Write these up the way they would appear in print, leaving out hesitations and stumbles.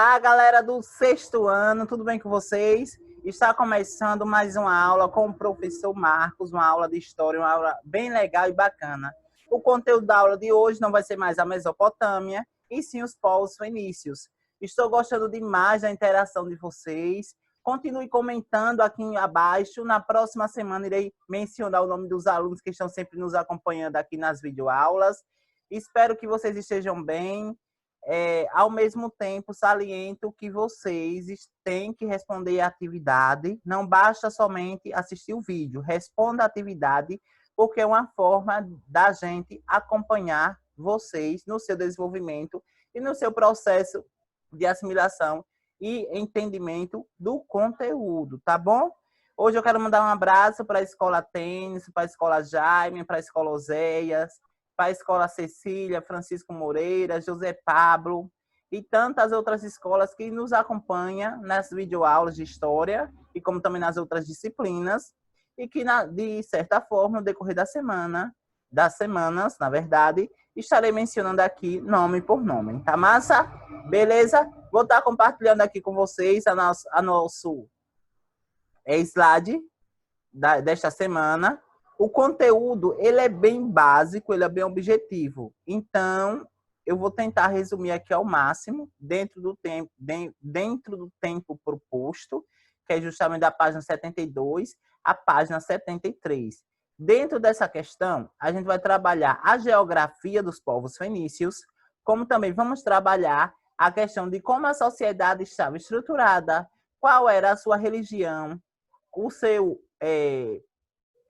Olá, galera do sexto ano, tudo bem com vocês? Está começando mais uma aula com o professor Marcos, uma aula de história, uma aula bem legal e bacana. O conteúdo da aula de hoje não vai ser mais a Mesopotâmia, e sim os povos fenícios. Estou gostando demais da interação de vocês. Continue comentando aqui abaixo. Na próxima semana irei mencionar o nome dos alunos que estão sempre nos acompanhando aqui nas videoaulas. Espero que vocês estejam bem. Ao mesmo tempo, saliento que vocês têm que responder a atividade. Não basta somente assistir o vídeo. Responda a atividade, porque é uma forma da gente acompanhar vocês no seu desenvolvimento e no seu processo de assimilação e entendimento do conteúdo, tá bom? Hoje eu quero mandar um abraço para a Escola Tênis, para a Escola Jaime, para a Escola Oséias, para a Escola Cecília, Francisco Moreira, José Pablo e tantas outras escolas que nos acompanham nas videoaulas de história e como também nas outras disciplinas e que, de certa forma, no decorrer das semanas, na verdade, estarei mencionando aqui nome por nome. Tá massa? Beleza? Vou estar compartilhando aqui com vocês a nosso slide desta semana. O conteúdo, ele é bem básico, ele é bem objetivo. Então, eu vou tentar resumir aqui ao máximo, dentro do tempo proposto, que é justamente da página 72 à página 73. Dentro dessa questão, a gente vai trabalhar a geografia dos povos fenícios, como também vamos trabalhar a questão de como a sociedade estava estruturada, qual era a sua religião, o seu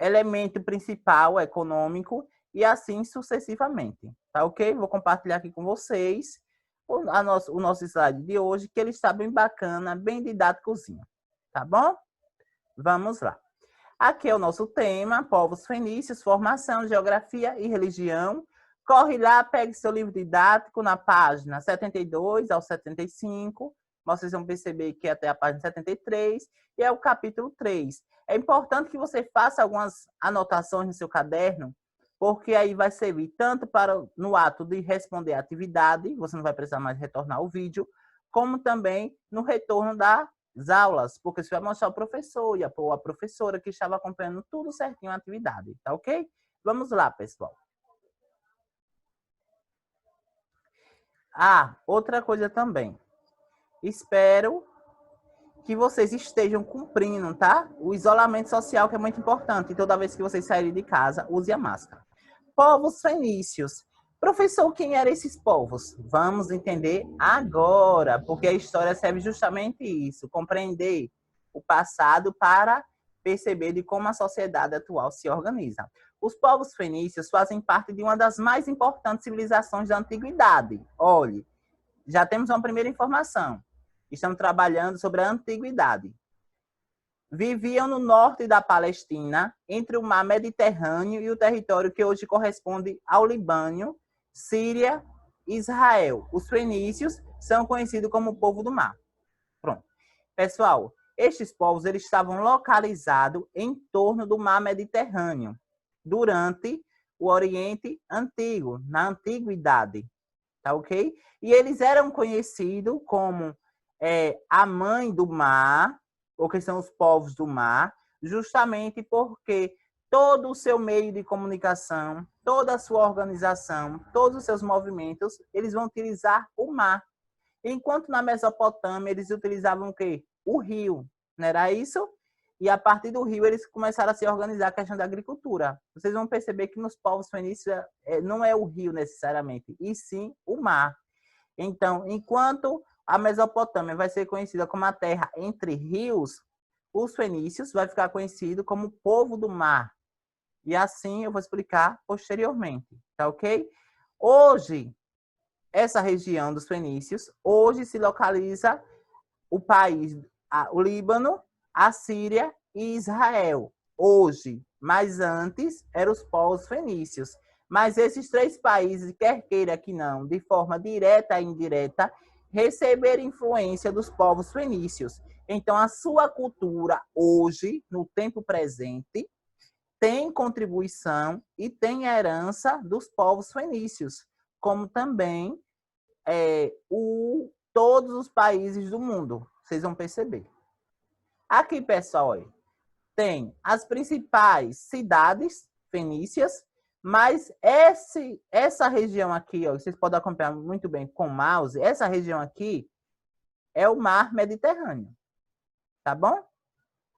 elemento principal econômico e assim sucessivamente. Tá ok? Vou compartilhar aqui com vocês o nosso slide de hoje, que ele está bem bacana, bem didáticozinho. Tá bom? Vamos lá. Aqui é o nosso tema, povos fenícios, formação, geografia e religião. Corre lá, pegue seu livro didático na página 72 ao 75. Vocês vão perceber que é até a página 73 e é o capítulo 3. É importante que você faça algumas anotações no seu caderno, porque aí vai servir tanto para no ato de responder a atividade, você não vai precisar mais retornar o vídeo, como também no retorno das aulas, porque você vai mostrar o professor e a professora que estava acompanhando tudo certinho a atividade, tá ok? Vamos lá, pessoal. Outra coisa também. Espero que vocês estejam cumprindo, tá? O isolamento social, que é muito importante. E toda vez que vocês saírem de casa, use a máscara. Povos fenícios. Professor, quem eram esses povos? Vamos entender agora, porque a história serve justamente isso, compreender o passado para perceber de como a sociedade atual se organiza. Os povos fenícios fazem parte de uma das mais importantes civilizações da antiguidade. Olhe, já temos uma primeira informação. Estamos trabalhando sobre a antiguidade. Viviam no norte da Palestina, entre o mar Mediterrâneo e o território que hoje corresponde ao Líbano, Síria e Israel. Os fenícios são conhecidos como o povo do mar. Pronto. Pessoal, estes povos eles estavam localizados em torno do mar Mediterrâneo, durante o Oriente Antigo, na Antiguidade. Tá ok? E eles eram conhecidos como a mãe do mar, ou que são os povos do mar, justamente porque todo o seu meio de comunicação, toda a sua organização, todos os seus movimentos, eles vão utilizar o mar. Enquanto na Mesopotâmia eles utilizavam o quê? O rio, não era isso? E a partir do rio eles começaram a se organizar a questão da agricultura. Vocês vão perceber que nos povos fenícios não é o rio necessariamente, e sim o mar. Então, enquanto a Mesopotâmia vai ser conhecida como a terra entre rios, os fenícios vai ficar conhecido como povo do mar. E assim eu vou explicar posteriormente, tá ok? Hoje, essa região dos fenícios, hoje se localiza o país, o Líbano, a Síria e Israel. Hoje, mas antes, eram os povos fenícios. Mas esses três países, quer queira que não, de forma direta e indireta, receberam influência dos povos fenícios. Então, a sua cultura hoje, no tempo presente, tem contribuição e tem herança dos povos fenícios, como também todos os países do mundo. Vocês vão perceber. Aqui, pessoal, olha, tem as principais cidades fenícias, mas essa região aqui, ó, vocês podem acompanhar muito bem com o mouse, essa região aqui é o mar Mediterrâneo, tá bom?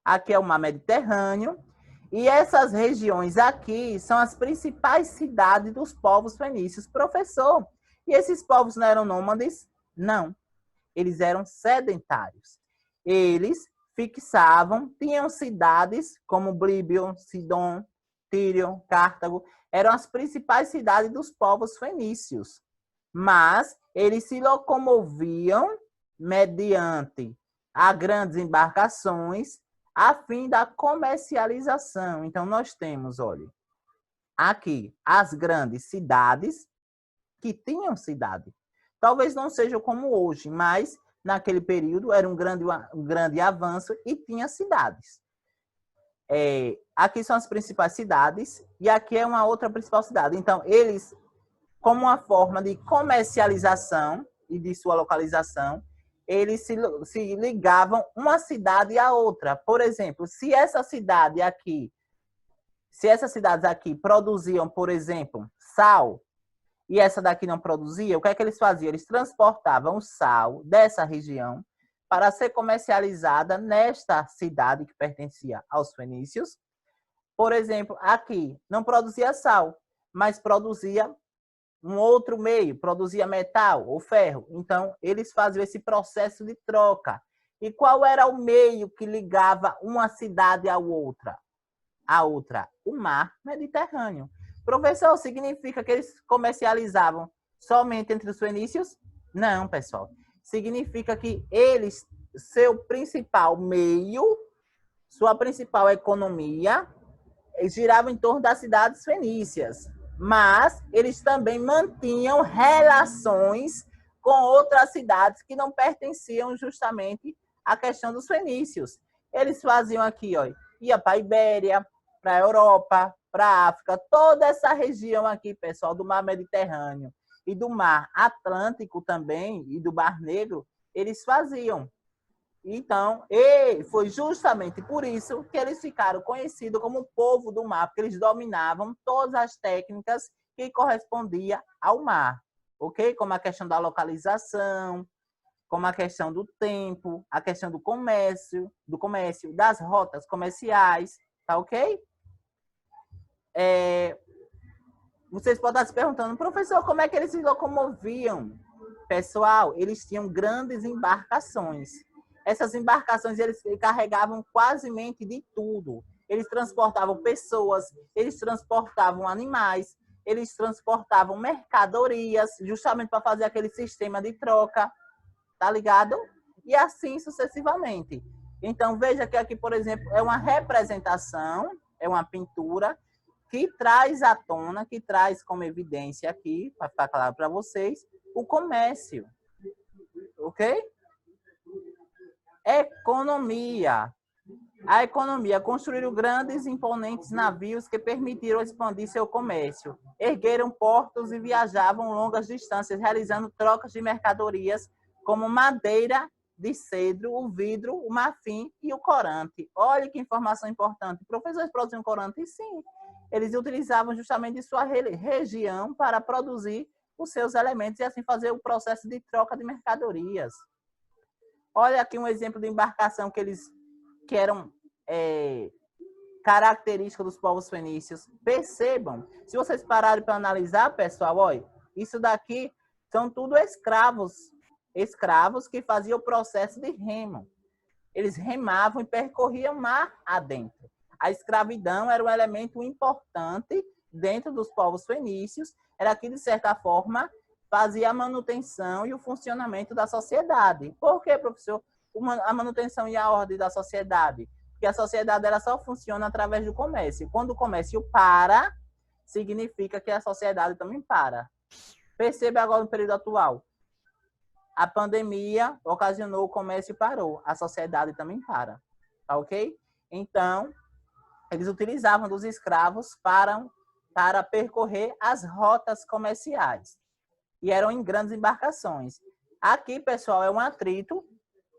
Aqui é o mar Mediterrâneo, e essas regiões aqui são as principais cidades dos povos fenícios. Professor, e esses povos não eram nômades? Não, eles eram sedentários. Eles fixavam, tinham cidades como Blíbio, Sidom, Tírio, Cartago, eram as principais cidades dos povos fenícios. Mas eles se locomoviam mediante a grandes embarcações a fim da comercialização. Então, nós temos, olha, aqui as grandes cidades que tinham cidade. Talvez não seja como hoje, mas naquele período era um grande avanço e tinha cidades. Aqui são as principais cidades e aqui é uma outra principal cidade. Então, eles, como uma forma de comercialização e de sua localização, eles se ligavam uma cidade à outra. Por exemplo, se essas cidades aqui produziam, por exemplo, sal, e essa daqui não produzia, o que é que eles faziam? Eles transportavam o sal dessa região para ser comercializada nesta cidade que pertencia aos fenícios. Por exemplo, aqui não produzia sal, mas produzia um outro meio, produzia metal ou ferro. Então, eles faziam esse processo de troca. E qual era o meio que ligava uma cidade à outra? O mar Mediterrâneo. Professor, significa que eles comercializavam somente entre os fenícios? Não, pessoal. Significa que eles, seu principal meio, sua principal economia, girava em torno das cidades fenícias. Mas eles também mantinham relações com outras cidades que não pertenciam justamente à questão dos fenícios. Eles faziam aqui, ó, ia para a Ibéria, para a Europa, para a África, toda essa região aqui, pessoal, do mar Mediterrâneo e do mar Atlântico também, e do Mar Negro, eles faziam. Então, foi justamente por isso que eles ficaram conhecidos como povo do mar, porque eles dominavam todas as técnicas que correspondiam ao mar, ok? Como a questão da localização, como a questão do tempo, a questão do comércio, das rotas comerciais, tá ok? Vocês podem estar se perguntando, professor, como é que eles se locomoviam? Pessoal, eles tinham grandes embarcações. Essas embarcações, eles carregavam quasemente de tudo. Eles transportavam pessoas, eles transportavam animais, eles transportavam mercadorias, justamente para fazer aquele sistema de troca, tá ligado? E assim sucessivamente. Então, veja que aqui, por exemplo, é uma representação, é uma pintura que traz à tona, que traz como evidência aqui, para ficar claro para vocês, o comércio. Ok? Economia. A economia construíram grandes e imponentes navios que permitiram expandir seu comércio. Ergueram portos e viajavam longas distâncias, realizando trocas de mercadorias como madeira de cedro, o vidro, o marfim e o corante. Olha que informação importante. Professores produziam corante? Sim. Eles utilizavam justamente sua região para produzir os seus elementos e assim fazer o processo de troca de mercadorias. Olha aqui um exemplo de embarcação que eram características dos povos fenícios. Percebam, se vocês pararem para analisar, pessoal, olha, isso daqui são tudo escravos que faziam o processo de remo. Eles remavam e percorriam mar adentro. A escravidão era um elemento importante dentro dos povos fenícios, era que, de certa forma, fazia a manutenção e o funcionamento da sociedade. Por quê, professor? A manutenção e a ordem da sociedade? Porque a sociedade ela só funciona através do comércio. Quando o comércio para, significa que a sociedade também para. Perceba agora no período atual. A pandemia ocasionou o comércio parou. A sociedade também para. Tá ok? Então, eles utilizavam dos escravos para percorrer as rotas comerciais. E eram em grandes embarcações. Aqui, pessoal, é um atrito,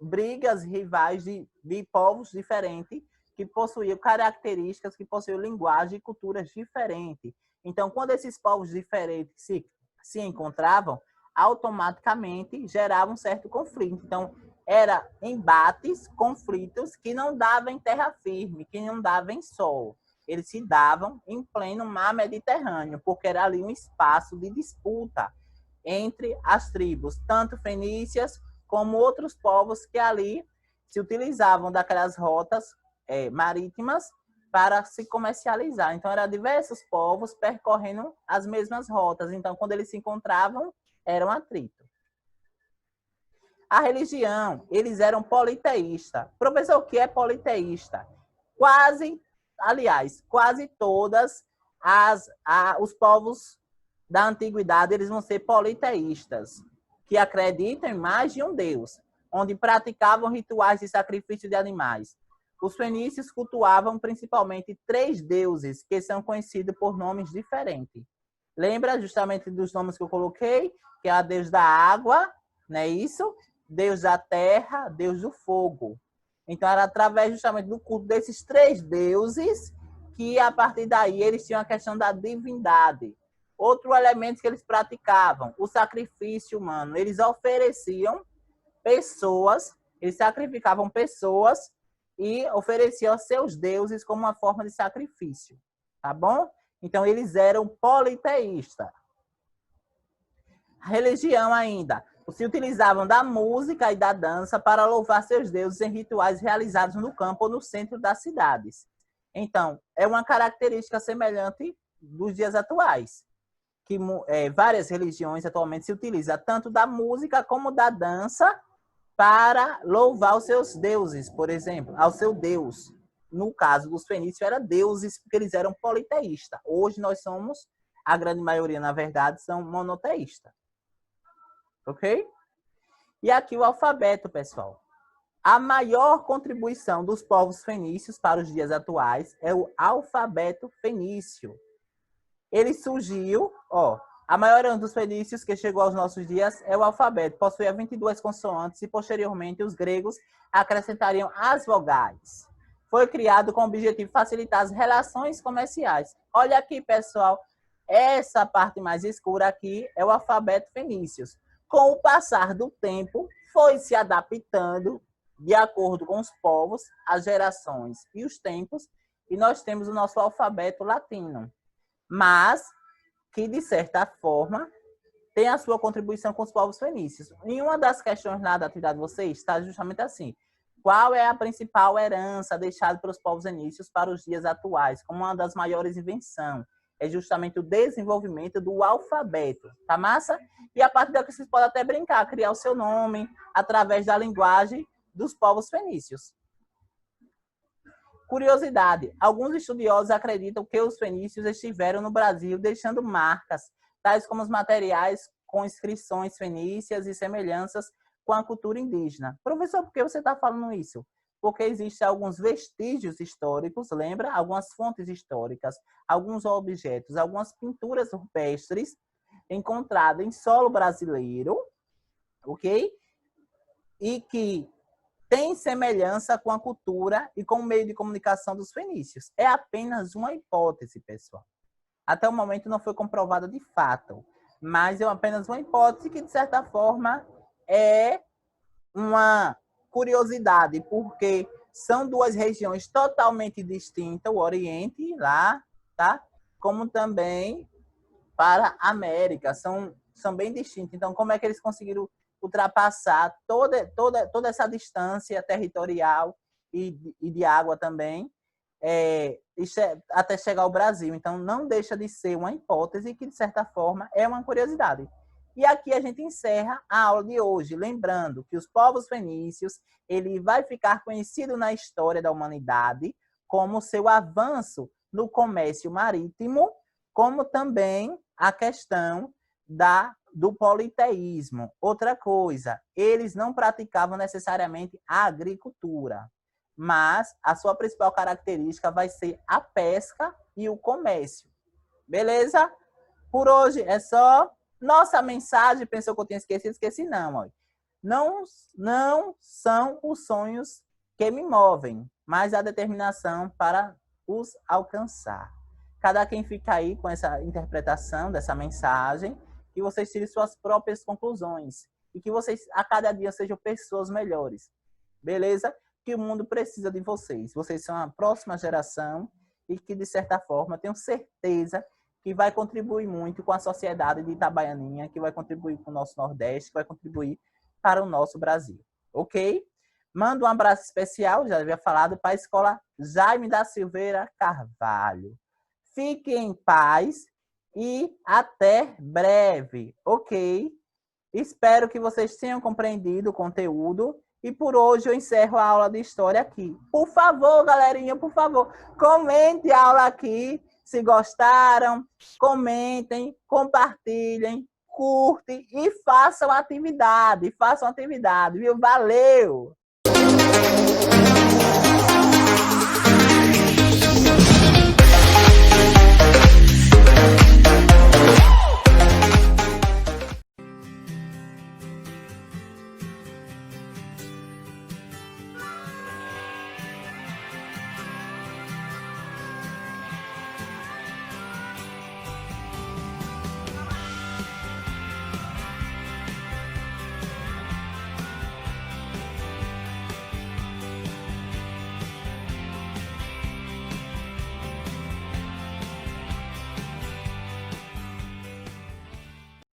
brigas rivais de povos diferentes, que possuíam características, que possuíam linguagem e culturas diferentes. Então, quando esses povos diferentes se encontravam, automaticamente geravam um certo conflito. Então, era embates, conflitos que não davam em terra firme, que não davam em sol. Eles se davam em pleno mar Mediterrâneo, porque era ali um espaço de disputa entre as tribos, tanto fenícias como outros povos que ali se utilizavam daquelas rotas marítimas para se comercializar. Então, eram diversos povos percorrendo as mesmas rotas. Então, quando eles se encontravam, era um atrito. A religião, eles eram politeístas. Professor, o que é politeísta? Quase todas os povos da antiguidade, eles vão ser politeístas, que acreditam em mais de um deus, onde praticavam rituais de sacrifício de animais. Os fenícios cultuavam principalmente 3 deuses, que são conhecidos por nomes diferentes. Lembra justamente dos nomes que eu coloquei? Que é a deus da água, não é isso? Deus da terra, Deus do fogo. Então, era através justamente do culto desses 3 deuses que, a partir daí, eles tinham a questão da divindade. Outro elemento que eles praticavam, o sacrifício humano. Eles ofereciam pessoas, eles sacrificavam pessoas e ofereciam aos seus deuses como uma forma de sacrifício. Tá bom? Então, eles eram politeístas. Religião ainda. Se utilizavam da música e da dança para louvar seus deuses em rituais realizados no campo ou no centro das cidades. Então, é uma característica semelhante dos dias atuais, que várias religiões atualmente se utilizam tanto da música como da dança para louvar os seus deuses, por exemplo, ao seu Deus. No caso dos fenícios, eram deuses porque eles eram politeístas. Hoje nós somos, a grande maioria, na verdade, são monoteístas. Ok? E aqui o alfabeto, pessoal. A maior contribuição dos povos fenícios para os dias atuais é o alfabeto fenício. Ele surgiu, a maioria dos fenícios que chegou aos nossos dias é o alfabeto. Possuía 22 consoantes e, posteriormente, os gregos acrescentariam as vogais. Foi criado com o objetivo de facilitar as relações comerciais. Olha aqui, pessoal. Essa parte mais escura aqui é o alfabeto fenício. Com o passar do tempo, foi se adaptando de acordo com os povos, as gerações e os tempos, e nós temos o nosso alfabeto latino, mas que, de certa forma, tem a sua contribuição com os povos fenícios. E uma das questões lá da atividade de vocês está justamente assim: qual é a principal herança deixada pelos povos fenícios para os dias atuais, como uma das maiores invenções? É justamente o desenvolvimento do alfabeto, tá massa? E a partir daqui vocês podem até brincar, criar o seu nome através da linguagem dos povos fenícios. Curiosidade: alguns estudiosos acreditam que os fenícios estiveram no Brasil deixando marcas, tais como os materiais com inscrições fenícias e semelhanças com a cultura indígena. Professor, por que você está falando isso? Porque existem alguns vestígios históricos, lembra? Algumas fontes históricas, alguns objetos, algumas pinturas rupestres encontradas em solo brasileiro, ok? E que tem semelhança com a cultura e com o meio de comunicação dos fenícios. É apenas uma hipótese, pessoal. Até o momento não foi comprovada de fato, mas é apenas uma hipótese que, de certa forma, é uma curiosidade, porque são 2 regiões totalmente distintas, o Oriente lá, tá? Como também para a América, são bem distintos. Então, como é que eles conseguiram ultrapassar toda essa distância territorial e de água também, até chegar ao Brasil? Então, não deixa de ser uma hipótese que, de certa forma, é uma curiosidade. E aqui a gente encerra a aula de hoje, lembrando que os povos fenícios, ele vai ficar conhecido na história da humanidade como seu avanço no comércio marítimo, como também a questão do politeísmo. Outra coisa, eles não praticavam necessariamente a agricultura, mas a sua principal característica vai ser a pesca e o comércio. Beleza? Por hoje é só. Nossa mensagem, pensou que eu tinha esquecido? Esqueci não. Ó. não são os sonhos que me movem, mas a determinação para os alcançar. Cada quem fica aí com essa interpretação dessa mensagem, que vocês tirem suas próprias conclusões e que vocês a cada dia sejam pessoas melhores. Beleza? Que o mundo precisa de vocês. Vocês são a próxima geração e que, de certa forma, tenho certeza que vai contribuir muito com a sociedade de Itabaianinha, que vai contribuir com o nosso Nordeste, que vai contribuir para o nosso Brasil. Ok? Mando um abraço especial, já havia falado, para a escola Jaime da Silveira Carvalho. Fiquem em paz e até breve, ok? Espero que vocês tenham compreendido o conteúdo e por hoje eu encerro a aula de história aqui. Por favor, galerinha, por favor, comente a aula aqui, se gostaram, comentem, compartilhem, curtem e façam atividade, viu? Valeu!